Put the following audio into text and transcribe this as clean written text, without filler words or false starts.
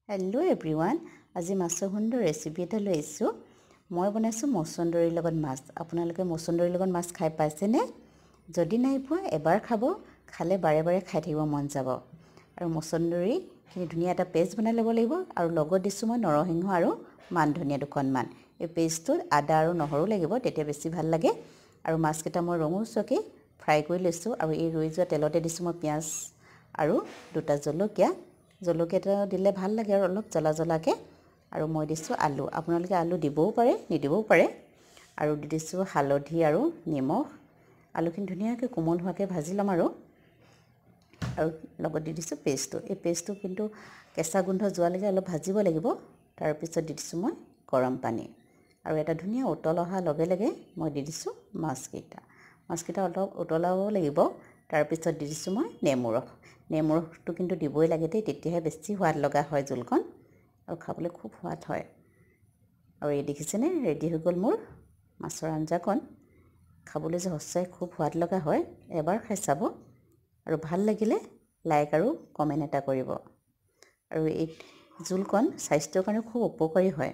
Hello' everyone, আজি মাছৰ সুন্দৰ ৰেচিপি এটা লৈ আহিছোঁ। মই বনাইছোঁ মচন্দৰীৰ লগত মাছ। আপোনালোকে মচন্দৰীৰ লগত মাছ খাই পাইছেনে? যদি নাই পোৱা এবাৰ খাব, খালে বাৰে বাৰে খাই থাকিব মন যাব। আৰু মচন্দৰীখিনি ধুনীয়া এটা পেষ্ট বনাই ল'ব লাগিব। আৰু লগত দিছোঁ মই নৰসিংহ আৰু মান ধনিয়া দুখনমান। এই পেষ্টটোত আদা আৰু নহৰু লাগিব, তেতিয়া বেছি ভাল লাগে। আৰু মাছকেইটা মই ৰঙচুৱাকৈ ফ্ৰাই কৰি লৈছোঁ। আৰু এই ৰৈ যোৱা তেলতে দিছোঁ মই পিঁয়াজ আৰু দুটা জলকীয়াটা দিলে ভাল লাগে আৰু অলপ জ্বলা জ্বলাকৈ। আৰু মই দিছোঁ আলু, আপোনালোকে আলু দিবও পাৰে নিদিবও পাৰে। আৰু দি দিছোঁ হালধি আৰু নিমখ। আলুখিনি ধুনীয়াকৈ কোমল হোৱাকৈ ভাজি ল'ম আৰু লগত দি দিছোঁ পেষ্টটো। এই পেষ্টটো কিন্তু কেঁচা গোন্ধ যোৱালৈকে অলপ ভাজিব লাগিব। তাৰপিছত দি দিছোঁ মই গৰম পানী। আৰু এটা ধুনীয়া উতল অহাৰ লগে লগে মই দি দিছোঁ মাছকেইটা অলপ উতলাব লাগিব। তাৰপিছত দি দিছোঁ মই নেমু ৰসটো কিন্তু দিবই লাগে দেই, তেতিয়াহে বেছি সোৱাদ লগা হয় জোলকণ, আৰু খাবলৈ খুব সোৱাদ হয়। আৰু এই দেখিছেনে, ৰেডি হৈ গ'ল মোৰ মাছৰ আঞ্জাকণ। খাবলৈ যে সঁচাই খুব সোৱাদ লগা হয়। এবাৰ খাই চাব, আৰু ভাল লাগিলে লাইক আৰু কমেণ্ট এটা কৰিব। আৰু এই জোলকণ স্বাস্থ্যৰ কাৰণে খুব উপকাৰী হয়।